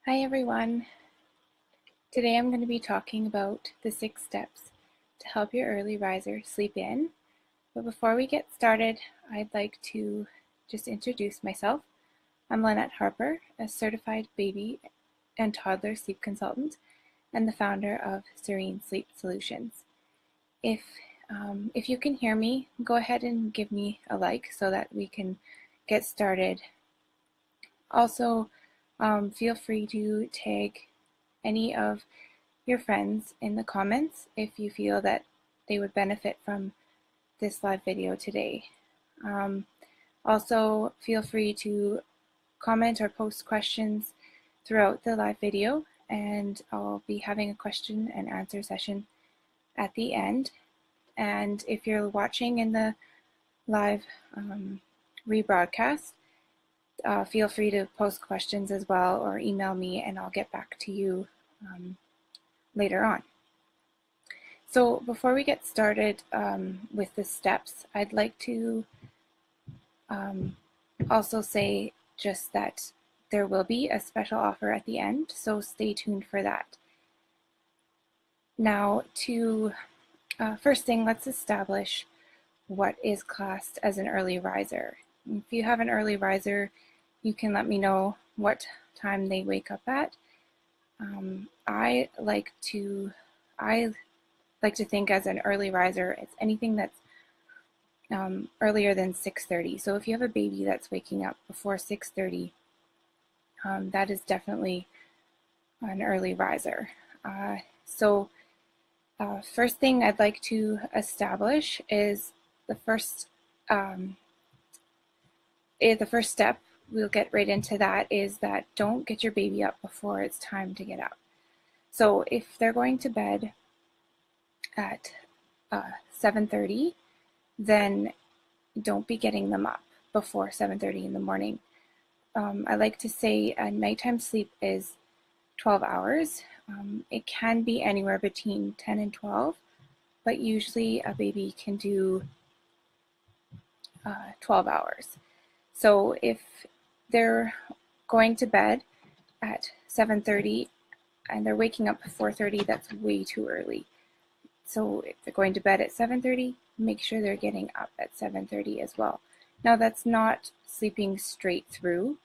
Hi everyone. Today I'm going to be talking about the 6 steps to help your early riser sleep in. But before we get started, I'd like to just introduce myself. I'm Lynette Harper, a certified baby and toddler sleep consultant and the founder of Serene Sleep Solutions. If you can hear me, go ahead and give me a like so that we can get started. Also, feel free to tag any of your friends in the comments if you feel that they would benefit from this live video today. Also, feel free to comment or post questions throughout the live video, and I'll be having a question and answer session at the end. And if you're watching in the live rebroadcast, feel free to post questions as well or email me and I'll get back to you later on. So before we get started with the steps, I'd like to also say just that there will be a special offer at the end, so stay tuned for that. Now, first thing, let's establish what is classed as an early riser. If you have an early riser, you can let me know what time they wake up at. I like to think as an early riser, it's anything that's earlier than 6:30. So if you have a baby that's waking up before 6:30, that is definitely an early riser. First thing I'd like to establish is the first step. We'll get right into that, is that don't get your baby up before it's time to get up. So if they're going to bed at 7:30, then don't be getting them up before 7:30 in the morning. I like to say a nighttime sleep is 12 hours. It can be anywhere between 10 and 12, but usually a baby can do 12 hours. So if they're going to bed at 7:30 and they're waking up at 4:30, that's way too early. So if they're going to bed at 7:30, make sure they're getting up at 7:30 as well. Now that's not sleeping straight through.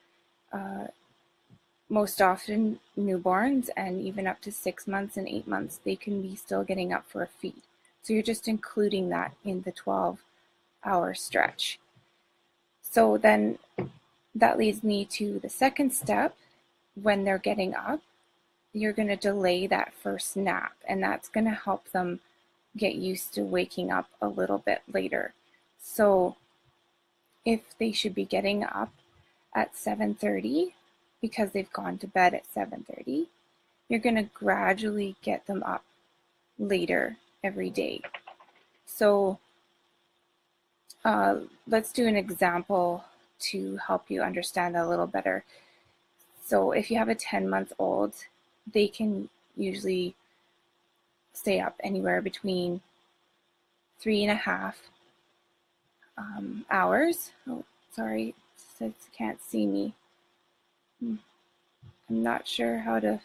Most often newborns and even up to 6 months and 8 months, they can be still getting up for a feed. So you're just including that in the 12-hour stretch. So then that leads me to the second step. When they're getting up, you're going to delay that first nap, and that's going to help them get used to waking up a little bit later. So if they should be getting up at 7:30 because they've gone to bed at 7:30, you're going to gradually get them up later every day. So let's do an example to help you understand that a little better. So if you have a 10-month-old, they can usually stay up anywhere between 3.5 hours. Oh, sorry, it says you can't see me. I'm not sure how to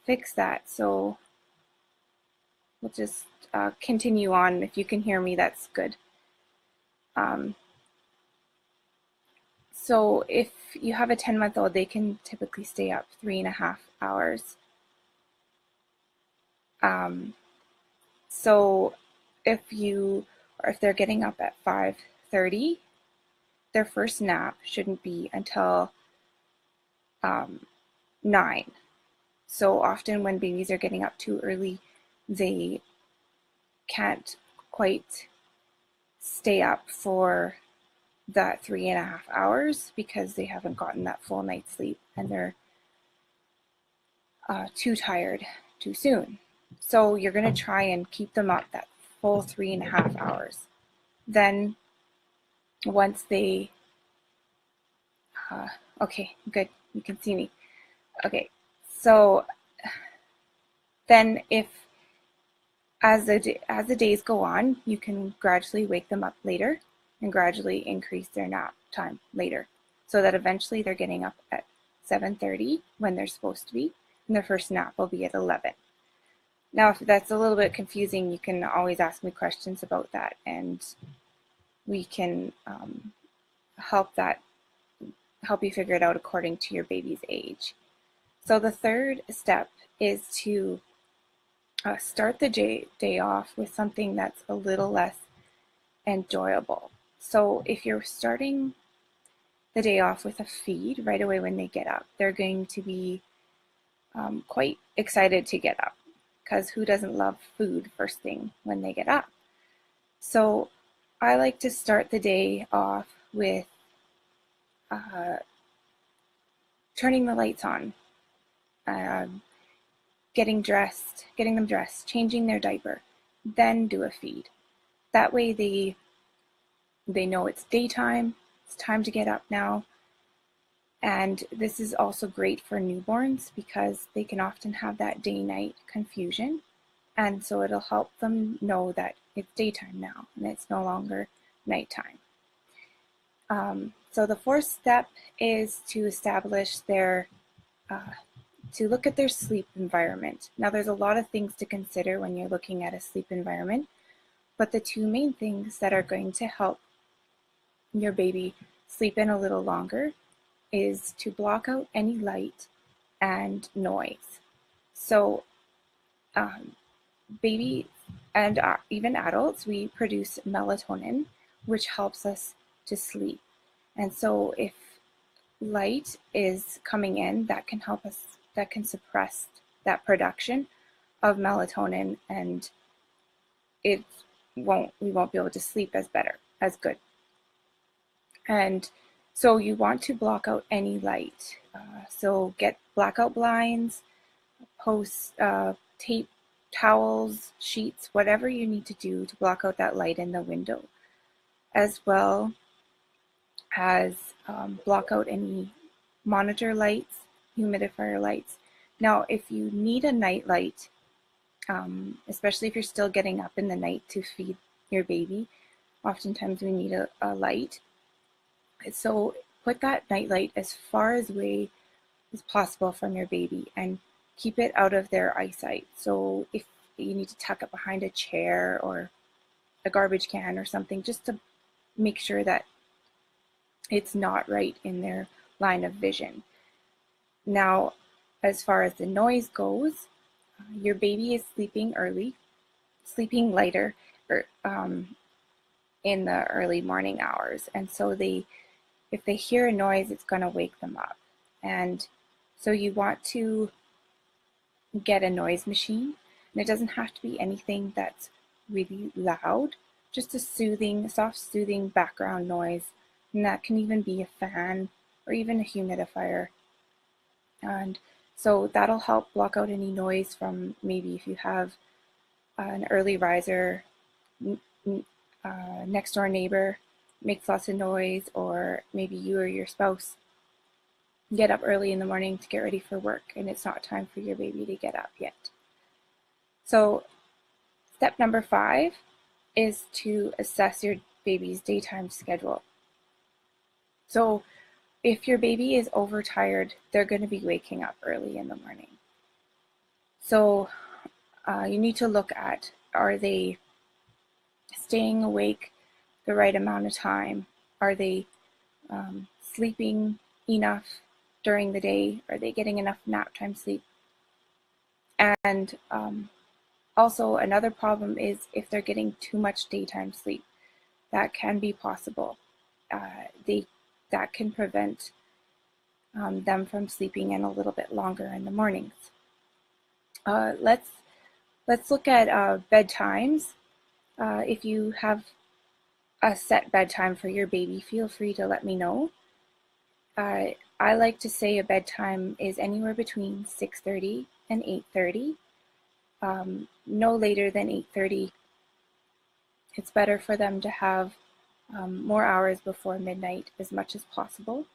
fix that, so we'll just continue on. If you can hear me, that's good. So if you have a 10-month-old, they can typically stay up 3.5 hours. So if they're getting up at 5:30, their first nap shouldn't be until 9. So often when babies are getting up too early, they can't quite stay up for that 3.5 hours because they haven't gotten that full night's sleep and they're too tired too soon. So you're going to try and keep them up that full 3.5 hours. Then once they, okay, good, you can see me. Okay, so then if as the days go on, you can gradually wake them up later and gradually increase their nap time later, so that eventually they're getting up at 7:30 when they're supposed to be, and their first nap will be at 11. Now, if that's a little bit confusing, you can always ask me questions about that, and we can help you figure it out according to your baby's age. So the third step is to start the day off with something that's a little less enjoyable. So if you're starting the day off with a feed right away when they get up, they're going to be quite excited to get up, because who doesn't love food first thing when they get up? So I like to start the day off with turning the lights on, getting them dressed, changing their diaper, then do a feed. That way they know it's daytime, it's time to get up now. And this is also great for newborns because they can often have that day-night confusion. And so it'll help them know that it's daytime now and it's no longer nighttime. So the fourth step is to establish to look at their sleep environment. Now there's a lot of things to consider when you're looking at a sleep environment, but the two main things that are going to help your baby sleep in a little longer is to block out any light and noise. So baby and even adults, we produce melatonin, which helps us to sleep. And so if light is coming in, that can suppress that production of melatonin, and we won't be able to sleep as good. And so you want to block out any light. So get blackout blinds, post tape, towels, sheets, whatever you need to do to block out that light in the window, as well as block out any monitor lights, humidifier lights. Now, if you need a night light, especially if you're still getting up in the night to feed your baby, oftentimes we need a light. So put that night light as far away as possible from your baby and keep it out of their eyesight. So if you need to tuck it behind a chair or a garbage can or something, just to make sure that it's not right in their line of vision. Now, as far as the noise goes, your baby is sleeping lighter, in the early morning hours. And so if they hear a noise, it's going to wake them up. And so you want to get a noise machine. And it doesn't have to be anything that's really loud, just a soft, soothing background noise. And that can even be a fan or even a humidifier. And so that'll help block out any noise from maybe if you have an early riser, next door neighbor makes lots of noise, or maybe you or your spouse get up early in the morning to get ready for work and it's not time for your baby to get up yet. So step number 5 is to assess your baby's daytime schedule. So if your baby is overtired, they're going to be waking up early in the morning. So you need to look at, are they staying awake the right amount of time? Are they sleeping enough during the day? Are they getting enough nap time sleep? And also another problem is if they're getting too much daytime sleep. That can be possible. That can prevent them from sleeping in a little bit longer in the mornings. Let's look at bedtimes. If you have a set bedtime for your baby, feel free to let me know. I like to say a bedtime is anywhere between 6:30 and 8:30. No later than 8:30. It's better for them to have more hours before midnight as much as possible,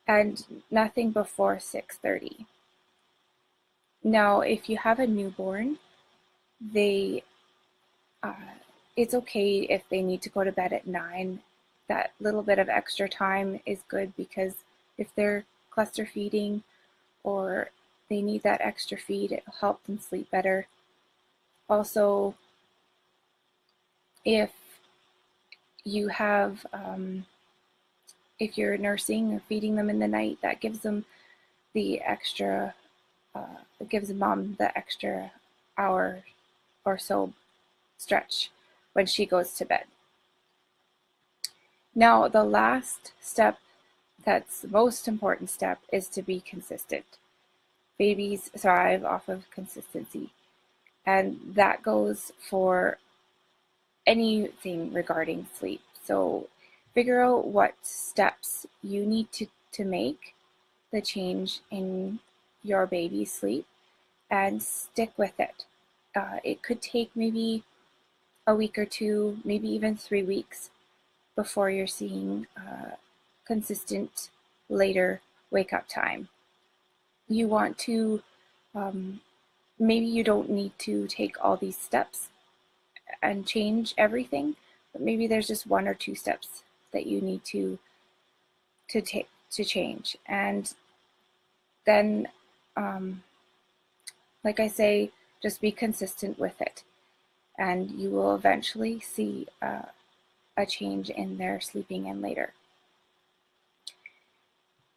and nothing before 6:30. Now, if you have a newborn, it's okay if they need to go to bed at 9. That little bit of extra time is good, because if they're cluster feeding or they need that extra feed, it'll help them sleep better. Also, if you have, if you're nursing or feeding them in the night, that gives them the extra, it gives mom the extra hour or so stretch when she goes to bed. Now, the last step, that's the most important step, is to be consistent. Babies thrive off of consistency, and that goes for anything regarding sleep. So figure out what steps you need to make the change in your baby's sleep and stick with it. It could take maybe a week or two, maybe even 3 weeks before you're seeing consistent later wake up time. You want to, maybe you don't need to take all these steps and change everything, but maybe there's just 1 or 2 steps that you need to change. And then, like I say, just be consistent with it, and you will eventually see a change in their sleeping in later.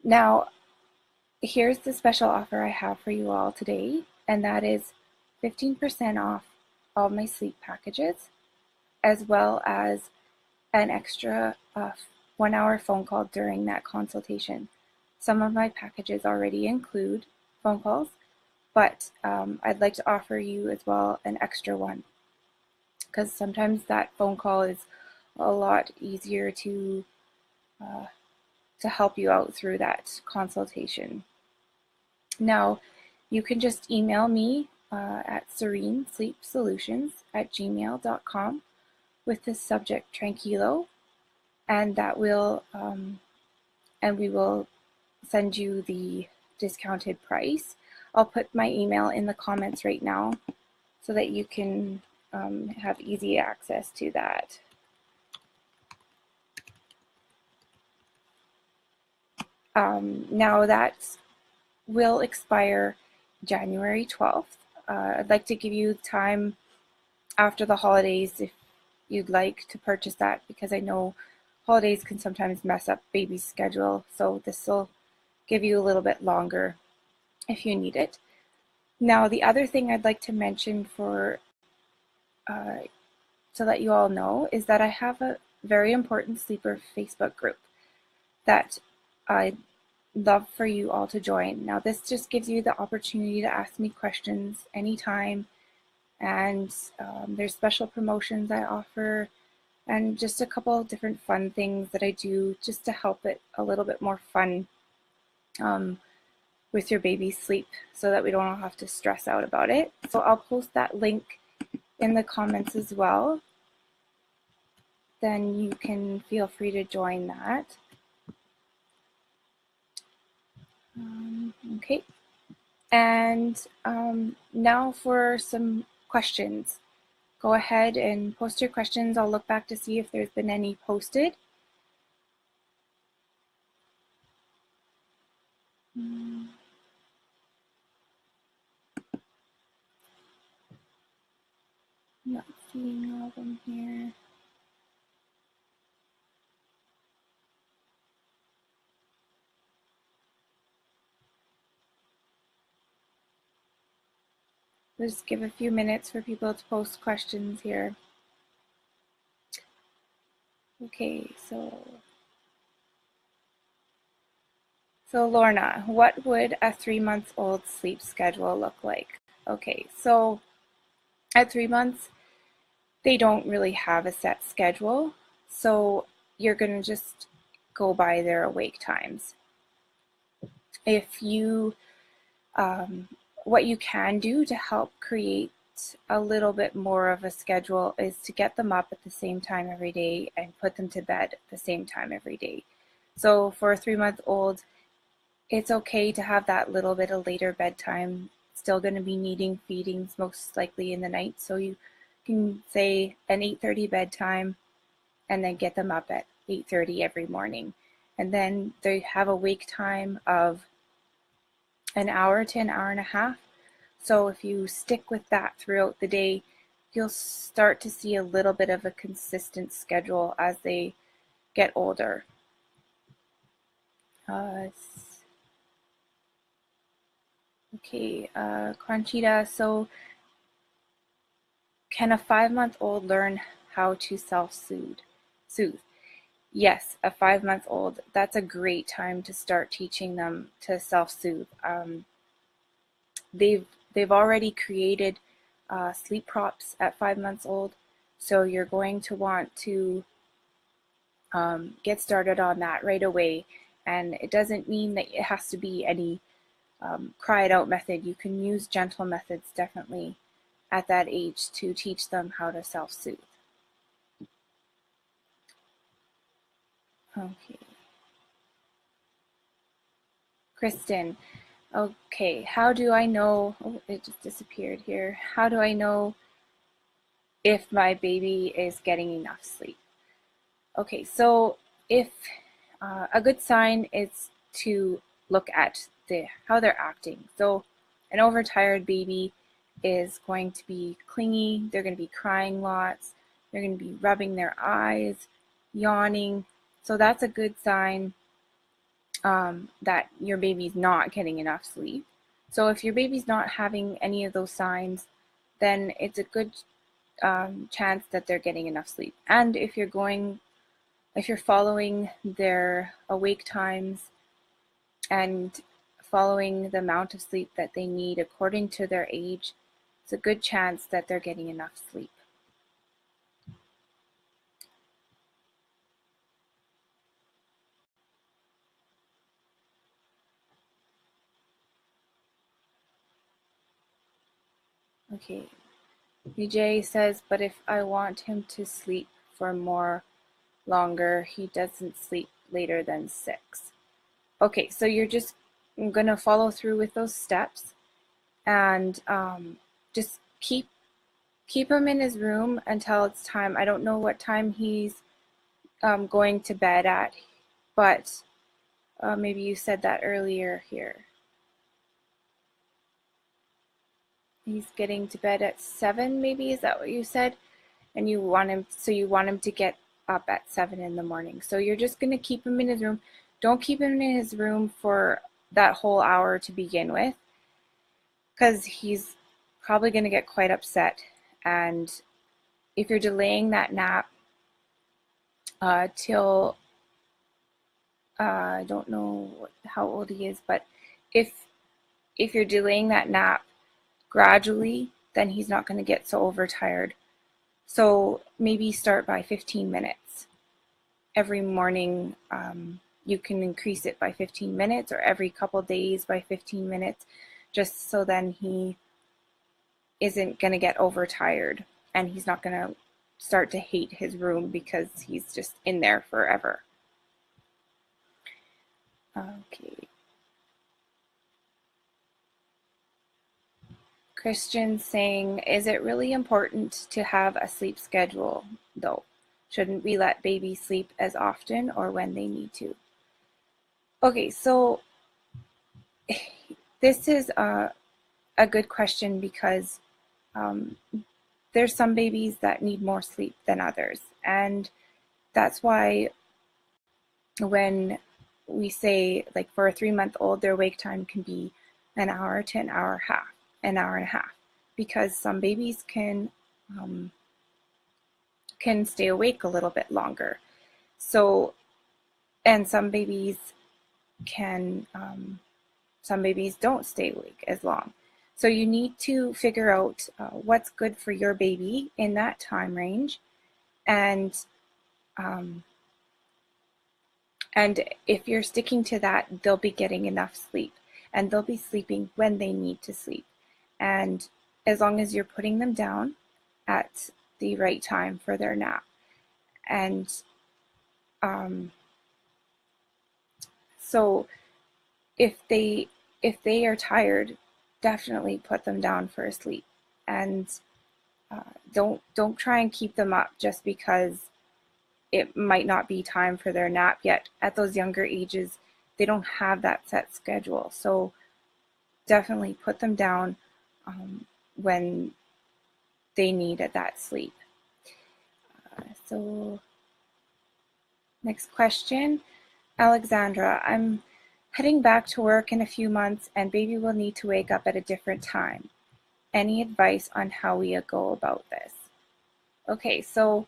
Now, here's the special offer I have for you all today, and that is 15% off all my sleep packages, as well as an extra 1-hour phone call during that consultation. Some of my packages already include phone calls, but I'd like to offer you as well an extra one, because sometimes that phone call is a lot easier to help you out through that consultation. Now, you can just email me at serenesleepsolutions@gmail.com with the subject Tranquilo, and that will and we will send you the discounted price. I'll put my email in the comments right now so that you can have easy access to that. Now that will expire January 12th. I'd like to give you time after the holidays if you'd like to purchase that, because I know holidays can sometimes mess up baby's schedule, so this will give you a little bit longer if you need it. Now, the other thing I'd like to mention for to let you all know is that I have a very important sleeper Facebook group that I'd love for you all to join. Now, this just gives you the opportunity to ask me questions anytime, and there's special promotions I offer and just a couple of different fun things that I do just to help it a little bit more fun with your baby's sleep, so that we don't all have to stress out about it. So I'll post that link in the comments as well. Then you can feel free to join that. Okay, and now for some questions. Go ahead and post your questions. I'll look back to see if there's been any posted. Not seeing all of them here. We'll just give a few minutes for people to post questions here. Okay, so Lorna, what would a 3-month-old sleep schedule look like? Okay, so at 3 months, they don't really have a set schedule, so you're going to just go by their awake times. If you, what you can do to help create a little bit more of a schedule is to get them up at the same time every day and put them to bed at the same time every day. So for a 3-month-old, it's okay to have that little bit of later bedtime. Still going to be needing feedings most likely in the night, so you can say an 8:30 bedtime and then get them up at 8:30 every morning. and then they have a wake time of an hour to an hour and a half. So if you stick with that throughout the day, you'll start to see a little bit of a consistent schedule as they get older. Okay, Conchita, so can a 5-month-old learn how to self-soothe? Yes, a 5-month-old, that's a great time to start teaching them to self-soothe. They've already created sleep props at 5 months old, so you're going to want to get started on that right away. And it doesn't mean that it has to be any cry it out method. You can use gentle methods definitely at that age to teach them how to self-soothe. Okay. Kristen, okay, how do I know, oh, it just disappeared here. How do I know if my baby is getting enough sleep? Okay, so if a good sign is to look at how they're acting. So an overtired baby is going to be clingy, they're going to be crying lots, they're going to be rubbing their eyes, yawning. So that's a good sign that your baby's not getting enough sleep. So if your baby's not having any of those signs, then it's a good chance that they're getting enough sleep. And if you're following their awake times and following the amount of sleep that they need according to their age, it's a good chance that they're getting enough sleep. Okay, BJ says, but if I want him to sleep for more longer, he doesn't sleep later than 6. Okay, so you're just going to follow through with those steps and just keep him in his room until it's time. I don't know what time he's going to bed at, but maybe you said that earlier here. He's getting to bed at 7, maybe, is that what you said? And you want him to get up at 7 in the morning. So you're just going to keep him in his room. Don't keep him in his room for that whole hour to begin with, because he's probably going to get quite upset. And if you're delaying that nap till I don't know how old he is, but if you're delaying that nap gradually, then he's not going to get so overtired. So maybe start by 15 minutes. Every morning you can increase it by 15 minutes, or every couple days by 15 minutes, just so then he isn't going to get overtired and he's not going to start to hate his room because he's just in there forever. Okay. Christian saying, is it really important to have a sleep schedule though? Shouldn't we let babies sleep as often or when they need to? Okay, so this is a good question because there's some babies that need more sleep than others. And that's why when we say, like, for a 3-month-old, their wake time can be an hour to an hour and a half, because some babies can stay awake a little bit longer. So, and some babies don't stay awake as long. So you need to figure out what's good for your baby in that time range, and if you're sticking to that, they'll be getting enough sleep, and they'll be sleeping when they need to sleep. And as long as you're putting them down at the right time for their nap. And so if they are tired, definitely put them down for a sleep. And don't try and keep them up just because it might not be time for their nap yet. At those younger ages, they don't have that set schedule. So definitely put them down when they need that sleep. So next question, Alexandra. I'm heading back to work in a few months and baby will need to wake up at a different time. Any advice on how we go about this? Okay, so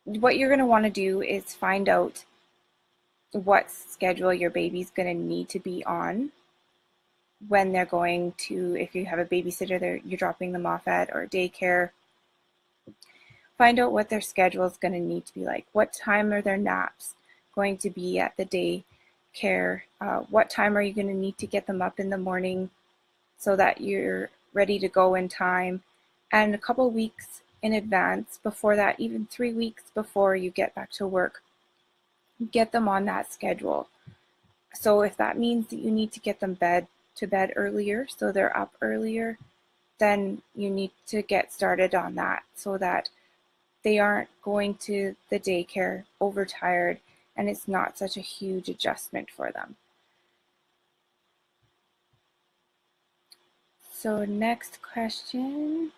what you're going to want to do is find out what schedule your baby's going to need to be on when they're going to, if you have a babysitter you're dropping them off at, or daycare. Find out what their schedule is going to need to be like. What time are their naps going to be at the daycare? What time are you going to need to get them up in the morning so that you're ready to go in time? And a couple weeks in advance, before that, even 3 weeks before you get back to work, get them on that schedule. So if that means that you need to get them to bed earlier so they're up earlier, then you need to get started on that so that they aren't going to the daycare overtired and it's not such a huge adjustment for them. So next question.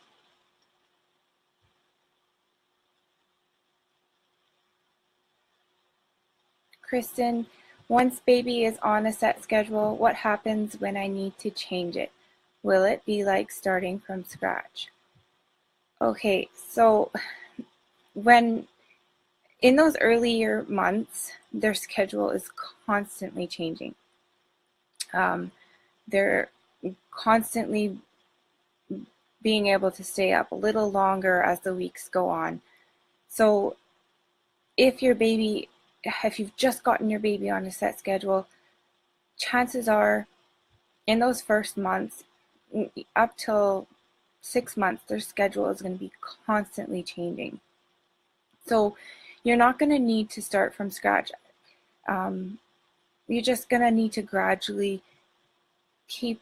Kristen, once baby is on a set schedule, what happens when I need to change it? Will it be like starting from scratch? Okay, so when in those earlier months, their schedule is constantly changing. They're constantly being able to stay up a little longer as the weeks go on. So if you've just gotten your baby on a set schedule, chances are in those first months, up till 6 months, their schedule is going to be constantly changing. So you're not going to need to start from scratch. You're just going to need to gradually keep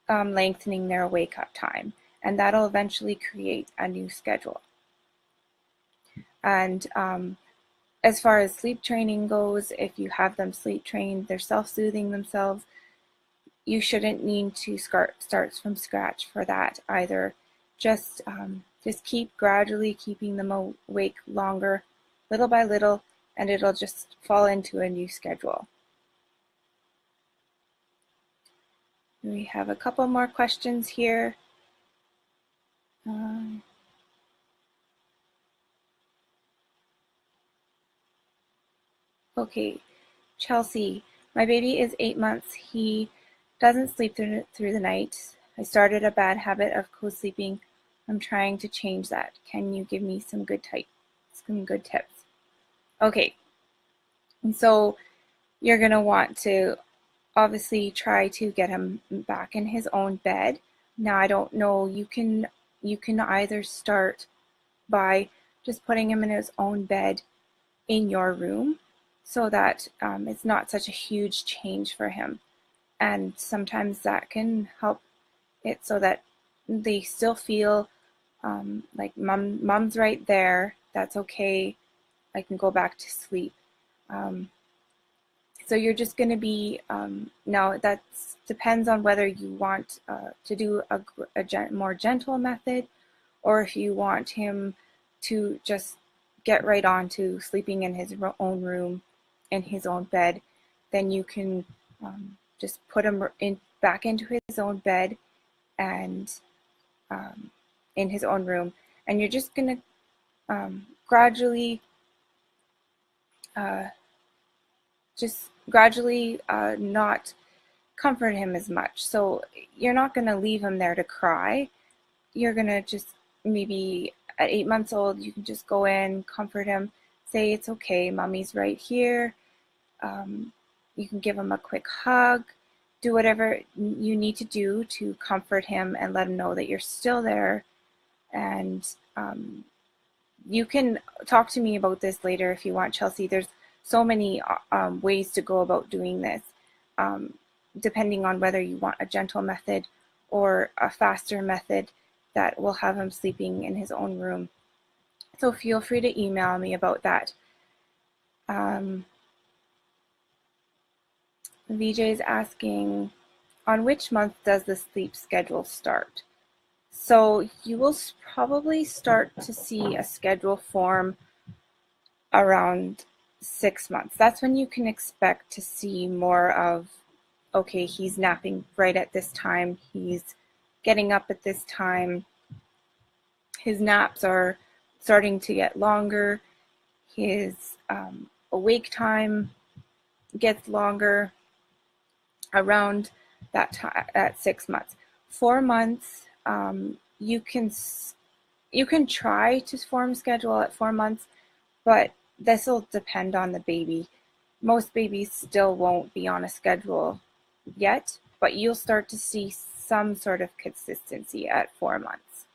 lengthening their wake-up time, and that'll eventually create a new schedule. And as far as sleep training goes, if you have them sleep trained, they're self-soothing themselves, you shouldn't need to start from scratch for that either. Just keep gradually keeping them awake longer, little by little, and it'll just fall into a new schedule. We have a couple more questions here. Okay, Chelsea, my baby is 8 months. He doesn't sleep through the night. I started a bad habit of co-sleeping. I'm trying to change that. Can you give me some good tips? Okay, and so you're going to want to obviously try to get him back in his own bed. Now, I don't know, you can either start by just putting him in his own bed in your room so that it's not such a huge change for him. And sometimes that can help it so that they still feel like mom's right there. That's okay. I can go back to sleep. So you're just going to be, now that depends on whether you want to do a more gentle method, or if you want him to just get right on to sleeping in his own room, in his own bed. Then you can just put him back into his own bed and in his own room. And you're just going to gradually not comfort him as much. So you're not going to leave him there to cry. You're going to just maybe at 8 months old, you can just go in, comfort him, say it's okay, mommy's right here. You can give him a quick hug, do whatever you need to do to comfort him and let him know that you're still there. And you can talk to me about this later if you want, Chelsea. There's so many ways to go about doing this, depending on whether you want a gentle method or a faster method that will have him sleeping in his own room. So feel free to email me about that. VJ is asking, on which month does the sleep schedule start? So you will probably start to see a schedule form around 6 months. That's when you can expect to see more of, okay, he's napping right at this time, he's getting up at this time, his naps are starting to get longer, his awake time gets longer around that time at 6 months. 4 months, you can try to form schedule at 4 months, but this will depend on the baby. Most babies still won't be on a schedule yet, but you'll start to see some sort of consistency at 4 months.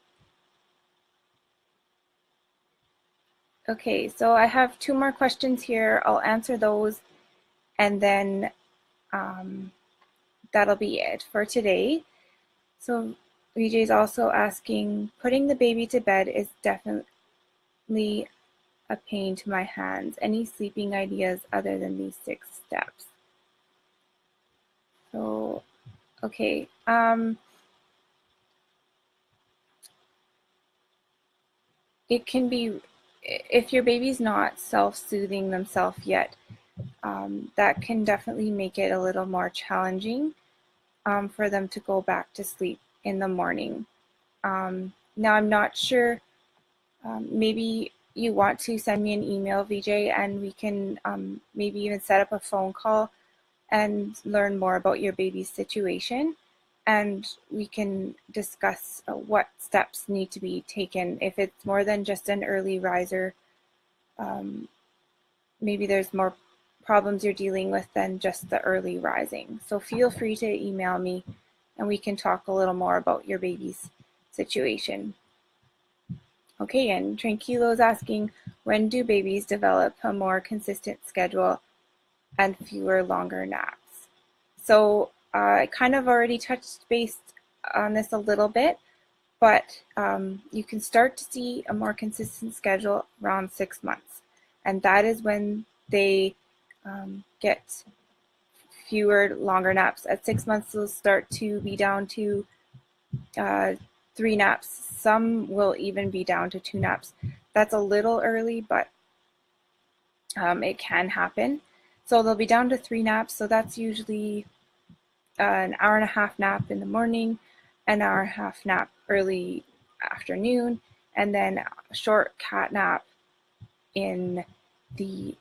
Okay, so I have 2 more questions here. I'll answer those, and then that'll be it for today. So VJ is also asking, putting the baby to bed is definitely a pain to my hands. Any sleeping ideas other than these 6 steps? So, okay. It can be, if your baby's not self-soothing themselves yet, that can definitely make it a little more challenging for them to go back to sleep in the morning. Now, I'm not sure, maybe you want to send me an email, VJ, and we can maybe even set up a phone call and learn more about your baby's situation, and we can discuss what steps need to be taken. If it's more than just an early riser, maybe there's more problems you're dealing with than just the early rising. So feel free to email me and we can talk a little more about your baby's situation. Okay, and Tranquilo is asking, when do babies develop a more consistent schedule and fewer longer naps? So I kind of already touched base on this a little bit, but you can start to see a more consistent schedule around 6 months. And that is when they get fewer longer naps. At 6 months, they'll start to be down to 3 naps. Some will even be down to 2 naps. That's a little early, but it can happen. So they'll be down to 3 naps. So that's usually an hour-and-a-half nap in the morning, an hour-and-a-half nap early afternoon, and then a short cat nap in the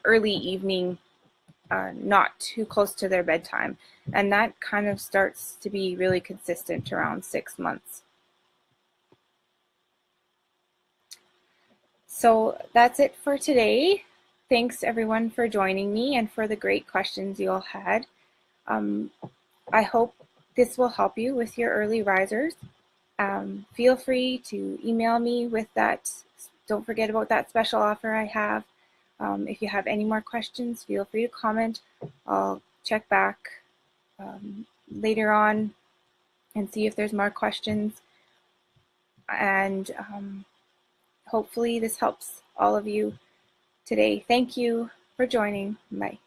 early evening, not too close to their bedtime. And that kind of starts to be really consistent around 6 months. So that's it for today. Thanks everyone for joining me and for the great questions you all had. I hope this will help you with your early risers. Feel free to email me with that. Don't forget about that special offer I have. If you have any more questions, feel free to comment. I'll check back later on and see if there's more questions. And hopefully this helps all of you today. Thank you for joining. Bye.